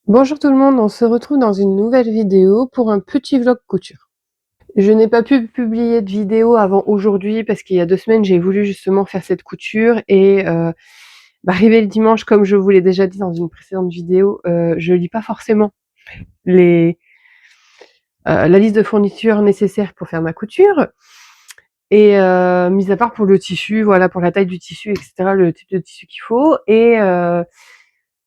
Bonjour tout le monde, on se retrouve dans une nouvelle vidéo pour un petit vlog couture. Je n'ai pas pu publier de vidéo avant aujourd'hui parce qu'il y a 2 semaines, j'ai voulu justement faire cette couture et arrivé le dimanche, comme je vous l'ai déjà dit dans une précédente vidéo, je lis pas forcément les la liste de fournitures nécessaires pour faire ma couture et mis à part pour le tissu, voilà, pour la taille du tissu et cetera, le type de tissu qu'il faut et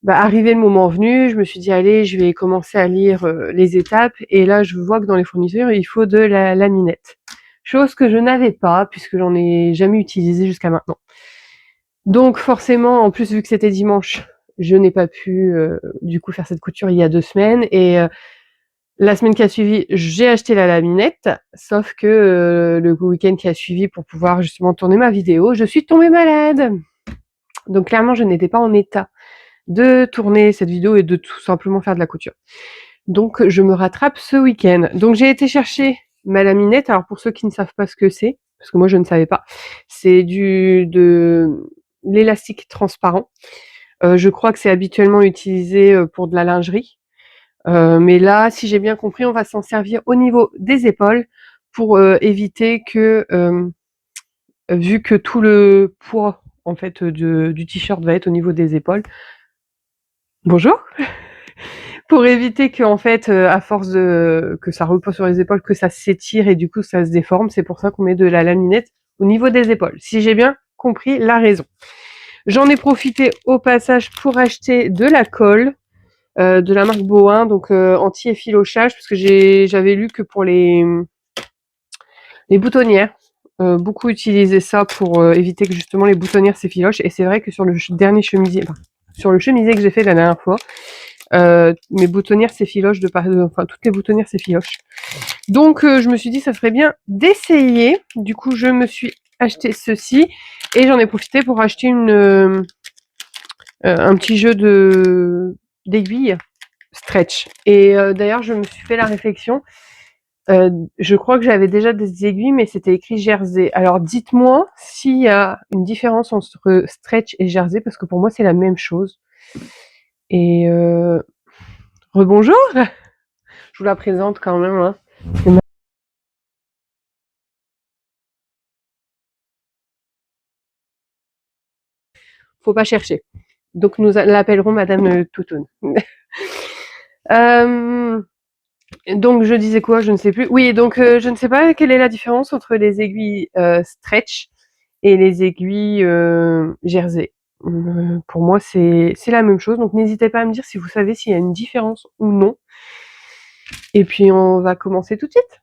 arrivé le moment venu, je me suis dit: «Allez, je vais commencer à lire, les étapes» et là, je vois que dans les fournitures, il faut de la laminette. Chose que je n'avais pas puisque j'en ai jamais utilisé jusqu'à maintenant. Donc forcément, en plus, vu que c'était dimanche, je n'ai pas pu, du coup, faire cette couture il y a 2 semaines et la semaine qui a suivi, j'ai acheté la laminette, sauf que, le week-end qui a suivi pour pouvoir justement tourner ma vidéo, je suis tombée malade. Donc clairement, je n'étais pas en état de tourner cette vidéo et de tout simplement faire de la couture. Donc je me rattrape ce week-end. Donc j'ai été chercher ma laminette. Alors pour ceux qui ne savent pas ce que c'est, parce que moi je ne savais pas, c'est de l'élastique transparent. Je crois que c'est habituellement utilisé pour de la lingerie. Mais là, si j'ai bien compris, on va s'en servir au niveau des épaules pour éviter que, vu que tout le poids en fait du t-shirt va être au niveau des épaules. Bonjour. Pour éviter qu'en fait, à force que ça repose sur les épaules, que ça s'étire et du coup ça se déforme. C'est pour ça qu'on met de la laminette au niveau des épaules, si j'ai bien compris la raison. J'en ai profité au passage pour acheter de la colle, de la marque Bohin, donc anti-effilochage, parce que j'avais lu que pour les boutonnières, beaucoup utilisaient ça pour éviter que justement les boutonnières s'effilochent. Et c'est vrai que sur le dernier chemisier, sur le chemisier que j'ai fait la dernière fois, mes boutonnières s'effilochent enfin toutes les boutonnières s'effilochent. Donc je me suis dit ça serait bien d'essayer. Du coup je me suis acheté ceci et j'en ai profité pour acheter un petit jeu d'aiguilles stretch. Et d'ailleurs je me suis fait la réflexion. Je crois que j'avais déjà des aiguilles, mais c'était écrit jersey. Alors dites-moi s'il y a une différence entre stretch et jersey, parce que pour moi c'est la même chose. Et rebonjour. Je vous la présente quand même. Hein. Faut pas chercher. Donc nous l'appellerons Madame Toutoune. Donc je disais quoi? Je ne sais plus. Oui, donc je ne sais pas quelle est la différence entre les aiguilles stretch et les aiguilles jersey. Pour moi, c'est la même chose. Donc n'hésitez pas à me dire si vous savez s'il y a une différence ou non. Et puis on va commencer tout de suite.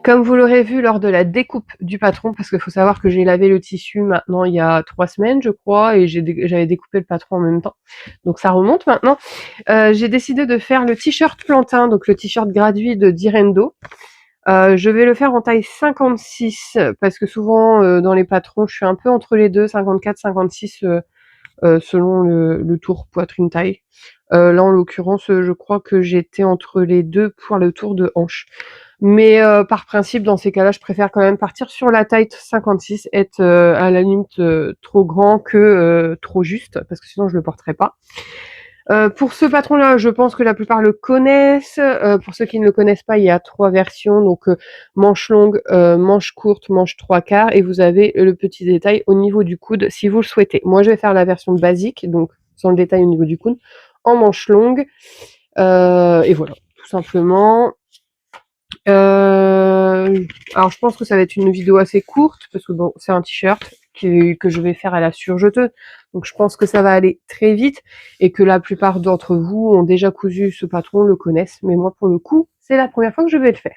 Comme vous l'aurez vu lors de la découpe du patron, parce qu'il faut savoir que j'ai lavé le tissu maintenant il y a 3 semaines, je crois, et j'avais découpé le patron en même temps. Donc ça remonte maintenant. J'ai décidé de faire le t-shirt plantain, donc le t-shirt gratuit de Direndo. Je vais le faire en taille 56 parce que souvent dans les patrons, je suis un peu entre les deux, 54, 56 selon le tour poitrine taille. Là en l'occurrence, je crois que j'étais entre les deux pour le tour de hanche. Mais par principe, dans ces cas-là, je préfère quand même partir sur la taille 56, être à la limite trop grand que trop juste, parce que sinon je le porterai pas. Pour ce patron-là, je pense que la plupart le connaissent. Pour ceux qui ne le connaissent pas, il y a 3 versions, donc manche longue, manche courte, manche 3/4, et vous avez le petit détail au niveau du coude si vous le souhaitez. Moi, je vais faire la version basique, donc sans le détail au niveau du coude, en manche longue. Et voilà, tout simplement. Alors je pense que ça va être une vidéo assez courte parce que bon, c'est un t-shirt que je vais faire à la surjeteuse, donc je pense que ça va aller très vite et que la plupart d'entre vous ont déjà cousu ce patron, le connaissent, mais moi pour le coup, c'est la première fois que je vais le faire.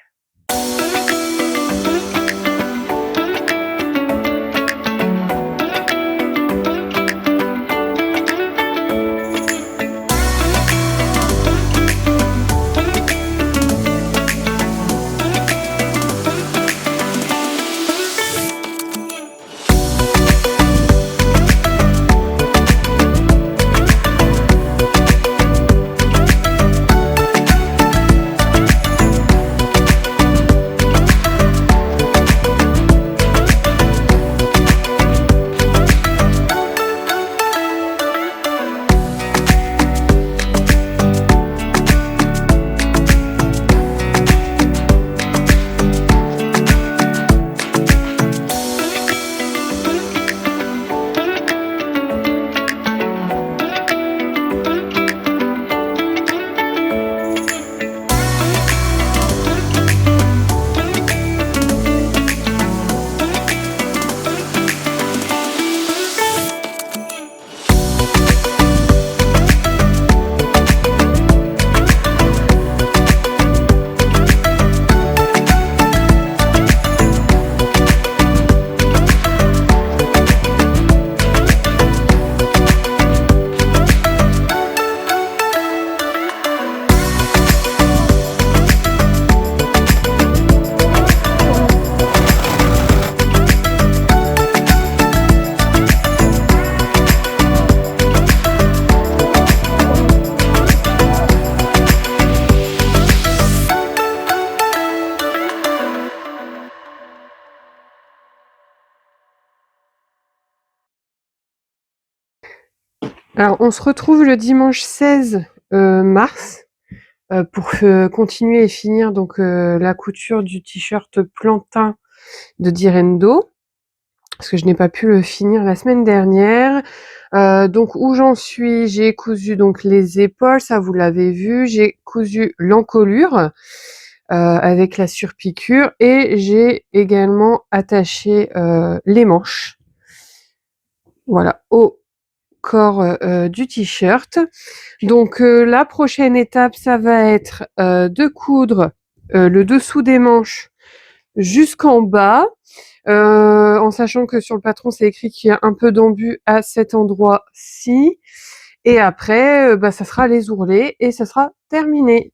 Alors on se retrouve le dimanche 16 mars pour continuer et finir donc la couture du t-shirt plantain de Direndo, parce que je n'ai pas pu le finir la semaine dernière. Donc où j'en suis, j'ai cousu donc les épaules, ça vous l'avez vu, j'ai cousu l'encolure avec la surpiqûre et j'ai également attaché les manches, voilà, au corps du t-shirt. Donc la prochaine étape, ça va être de coudre le dessous des manches jusqu'en bas, en sachant que sur le patron c'est écrit qu'il y a un peu d'embu à cet endroit-ci, et après ça sera les ourlets et ça sera terminé.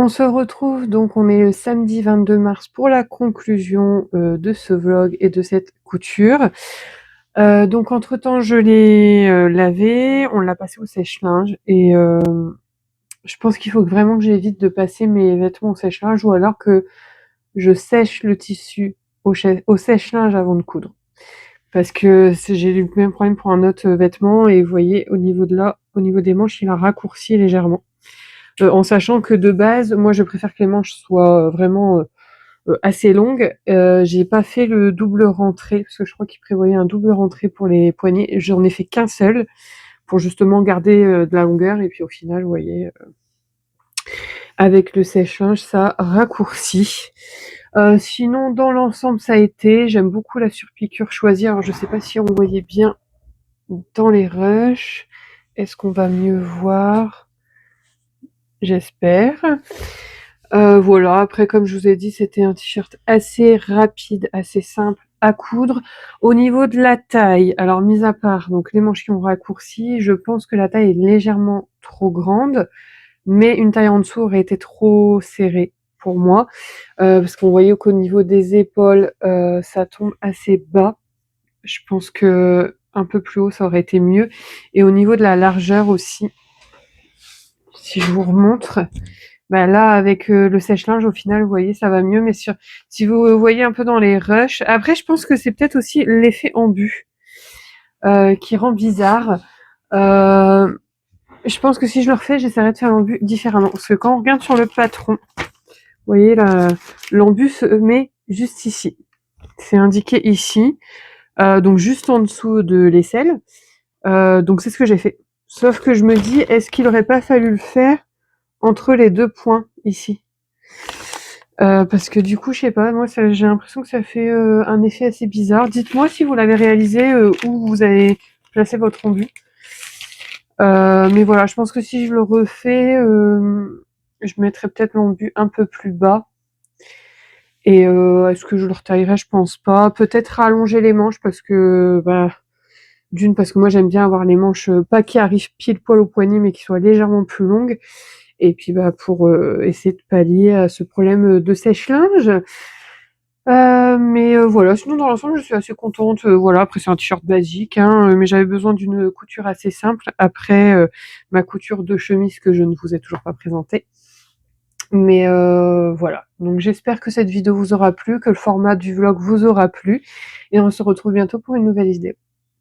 On se retrouve donc, on est le samedi 22 mars pour la conclusion de ce vlog et de cette couture. Donc entre temps je l'ai lavé, on l'a passé au sèche-linge et je pense qu'il faut vraiment que j'évite de passer mes vêtements au sèche-linge ou alors que je sèche le tissu au sèche-linge avant de coudre. Parce que j'ai eu le même problème pour un autre vêtement et vous voyez au niveau de là, au niveau des manches, il a raccourci légèrement. En sachant que de base, moi je préfère que les manches soient vraiment assez longues. J'ai pas fait le double rentré parce que je crois qu'il prévoyait un double rentré pour les poignets. J'en ai fait qu'un seul pour justement garder de la longueur et puis au final, vous voyez, avec le sèche-linge, ça raccourcit. Sinon, dans l'ensemble, ça a été. J'aime beaucoup la surpiqûre choisie. Alors, je sais pas si on voyait bien dans les rushs. Est-ce qu'on va mieux voir? J'espère. Voilà, après comme je vous ai dit, c'était un t-shirt assez rapide, assez simple à coudre. Au niveau de la taille, alors mis à part donc les manches qui ont raccourci, je pense que la taille est légèrement trop grande, mais une taille en dessous aurait été trop serrée pour moi, parce qu'on voyait qu'au niveau des épaules, ça tombe assez bas. Je pense qu'un peu plus haut, ça aurait été mieux et au niveau de la largeur aussi, si je vous remontre, bah là, avec le sèche-linge, au final, vous voyez, ça va mieux. Mais si vous voyez un peu dans les rushs, après, je pense que c'est peut-être aussi l'effet embu qui rend bizarre. Je pense que si je le refais, j'essaierai de faire l'embu différemment. Parce que quand on regarde sur le patron, vous voyez, l'embu se met juste ici. C'est indiqué ici, donc juste en dessous de l'aisselle. Donc c'est ce que j'ai fait. Sauf que je me dis, est-ce qu'il n'aurait pas fallu le faire entre les deux points ici? Parce que du coup, je sais pas, moi j'ai l'impression que ça fait un effet assez bizarre. Dites-moi si vous l'avez réalisé, où vous avez placé votre embu. Mais voilà, je pense que si je le refais, je mettrai peut-être l'embu un peu plus bas. Et est-ce que je le retaillerai? Je pense pas. Peut-être rallonger les manches parce que, bah, d'une, parce que moi j'aime bien avoir les manches pas qui arrivent pile poil au poignet, mais qui soient légèrement plus longues. Et puis bah pour essayer de pallier à ce problème de sèche-linge. Mais voilà, sinon dans l'ensemble je suis assez contente, voilà. Après c'est un t-shirt basique, hein, mais j'avais besoin d'une couture assez simple après ma couture de chemise que je ne vous ai toujours pas présentée. Mais voilà, donc j'espère que cette vidéo vous aura plu, que le format du vlog vous aura plu et on se retrouve bientôt pour une nouvelle vidéo.